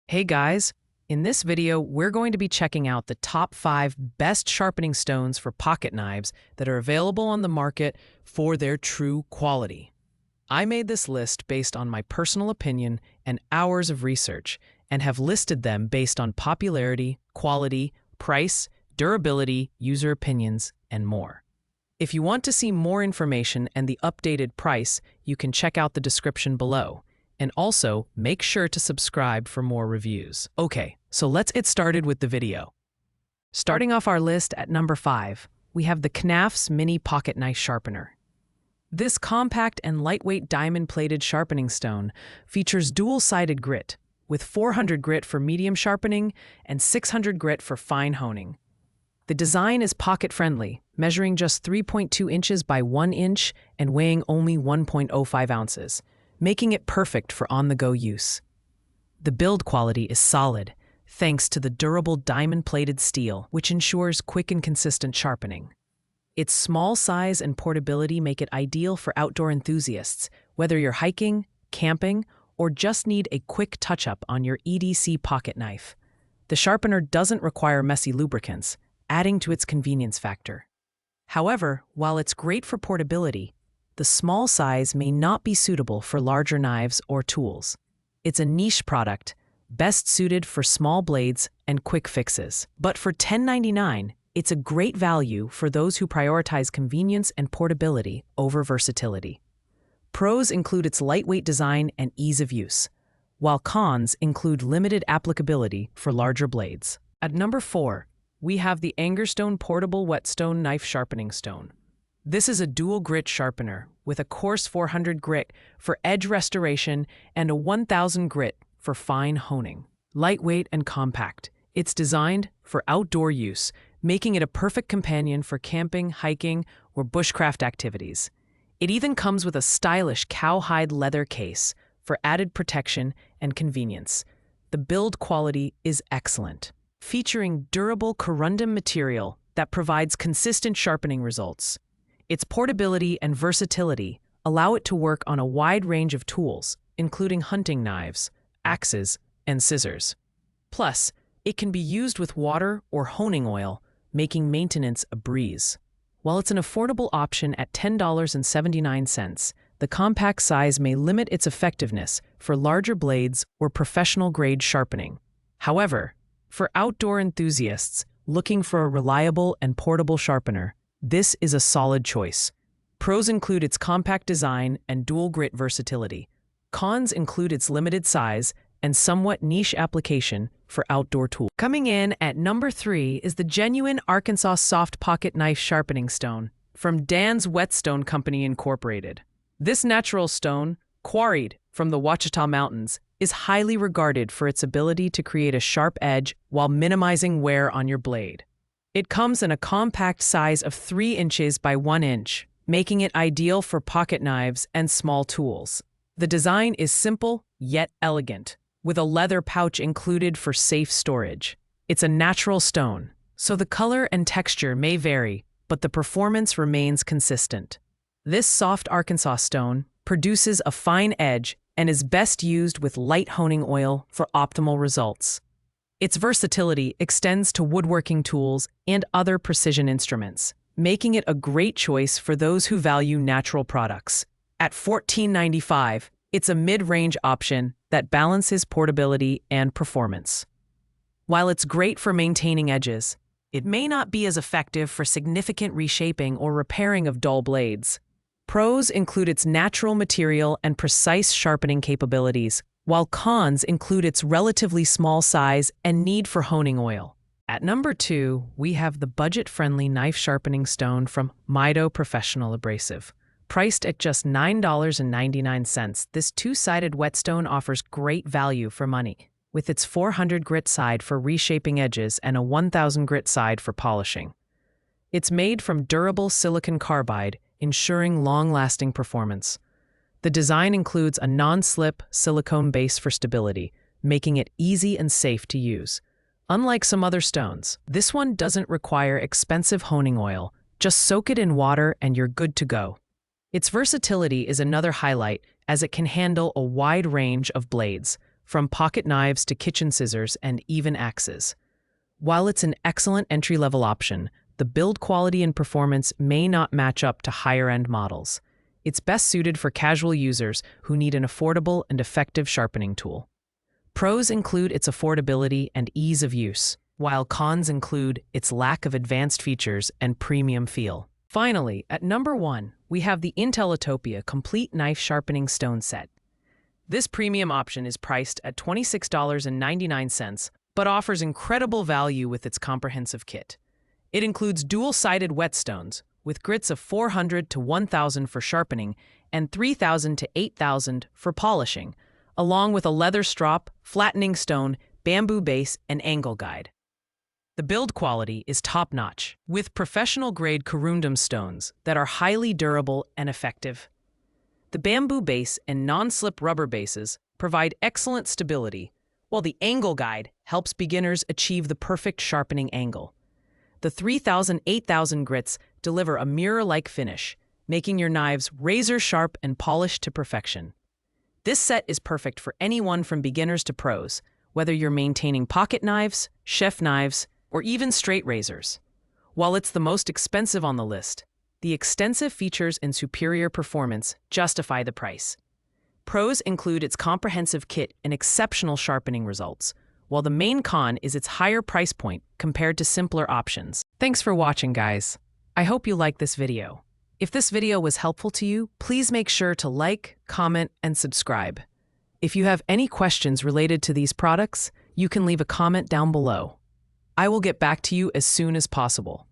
Hey guys, in this video, we're going to be checking out the top 5 best sharpening stones for pocket knives that are available on the market for their true quality. I made this list based on my personal opinion and hours of research, and have listed them based on popularity, quality, price, durability, user opinions, and more. If you want to see more information and the updated price, you can check out the description below. And also, make sure to subscribe for more reviews. Okay, so let's get started with the video. Starting off our list at number 5, we have the Knaps Mini Pocket Knife Sharpener. This compact and lightweight diamond-plated sharpening stone features dual-sided grit, with 400 grit for medium sharpening and 600 grit for fine honing. The design is pocket-friendly, measuring just 3.2 inches by 1 inch and weighing only 1.05 ounces. Making it perfect for on-the-go use. The build quality is solid, thanks to the durable diamond-plated steel, which ensures quick and consistent sharpening. Its small size and portability make it ideal for outdoor enthusiasts, whether you're hiking, camping, or just need a quick touch-up on your EDC pocket knife. The sharpener doesn't require messy lubricants, adding to its convenience factor. However, while it's great for portability, the small size may not be suitable for larger knives or tools. It's a niche product, best suited for small blades and quick fixes. But for $10.99, it's a great value for those who prioritize convenience and portability over versatility. Pros include its lightweight design and ease of use, while cons include limited applicability for larger blades. At number 4, we have the Angerstone Portable Whetstone Knife Sharpening Stone. This is a dual grit sharpener with a coarse 400 grit for edge restoration and a 1000 grit for fine honing. Lightweight and compact, it's designed for outdoor use, making it a perfect companion for camping, hiking, or bushcraft activities. It even comes with a stylish cowhide leather case for added protection and convenience. The build quality is excellent, featuring durable corundum material that provides consistent sharpening results. Its portability and versatility allow it to work on a wide range of tools, including hunting knives, axes, and scissors. Plus, it can be used with water or honing oil, making maintenance a breeze. While it's an affordable option at $10.79, the compact size may limit its effectiveness for larger blades or professional-grade sharpening. However, for outdoor enthusiasts looking for a reliable and portable sharpener, this is a solid choice. Pros include its compact design and dual grit versatility. Cons include its limited size and somewhat niche application for outdoor tools. Coming in at number 3 is the genuine Arkansas Soft Pocket Knife Sharpening Stone from Dan's Whetstone Company Incorporated. This natural stone, quarried from the Ouachita Mountains, is highly regarded for its ability to create a sharp edge while minimizing wear on your blade. It comes in a compact size of 3 inches by 1 inch, making it ideal for pocket knives and small tools. The design is simple yet elegant, with a leather pouch included for safe storage. It's a natural stone, so the color and texture may vary, but the performance remains consistent. This soft Arkansas stone produces a fine edge and is best used with light honing oil for optimal results. Its versatility extends to woodworking tools and other precision instruments, making it a great choice for those who value natural products. At $14.95, it's a mid-range option that balances portability and performance. While it's great for maintaining edges, it may not be as effective for significant reshaping or repairing of dull blades. Pros include its natural material and precise sharpening capabilities, while cons include its relatively small size and need for honing oil. At number 2, we have the budget-friendly knife sharpening stone from Maido Professional Abrasive. Priced at just $9.99, this two-sided whetstone offers great value for money, with its 400 grit side for reshaping edges and a 1000 grit side for polishing. It's made from durable silicon carbide, ensuring long-lasting performance. The design includes a non-slip silicone base for stability, making it easy and safe to use. Unlike some other stones, this one doesn't require expensive honing oil. Just soak it in water and you're good to go. Its versatility is another highlight, as it can handle a wide range of blades, from pocket knives to kitchen scissors and even axes. While it's an excellent entry-level option, the build quality and performance may not match up to higher-end models. It's best suited for casual users who need an affordable and effective sharpening tool. Pros include its affordability and ease of use, while cons include its lack of advanced features and premium feel. Finally, at number 1, we have the Inteltopia Complete Knife Sharpening Stone Set. This premium option is priced at $26.99, but offers incredible value with its comprehensive kit. It includes dual-sided whetstones, with grits of 400 to 1,000 for sharpening and 3,000 to 8,000 for polishing, along with a leather strop, flattening stone, bamboo base, and angle guide. The build quality is top-notch, with professional-grade corundum stones that are highly durable and effective. The bamboo base and non-slip rubber bases provide excellent stability, while the angle guide helps beginners achieve the perfect sharpening angle. The 3,000-8,000 grits deliver a mirror-like finish, making your knives razor-sharp and polished to perfection. This set is perfect for anyone from beginners to pros, whether you're maintaining pocket knives, chef knives, or even straight razors. While it's the most expensive on the list, the extensive features and superior performance justify the price. Pros include its comprehensive kit and exceptional sharpening results, while the main con is its higher price point compared to simpler options. Thanks for watching, guys. I hope you liked this video. If this video was helpful to you, please make sure to like, comment, and subscribe. If you have any questions related to these products, you can leave a comment down below. I will get back to you as soon as possible.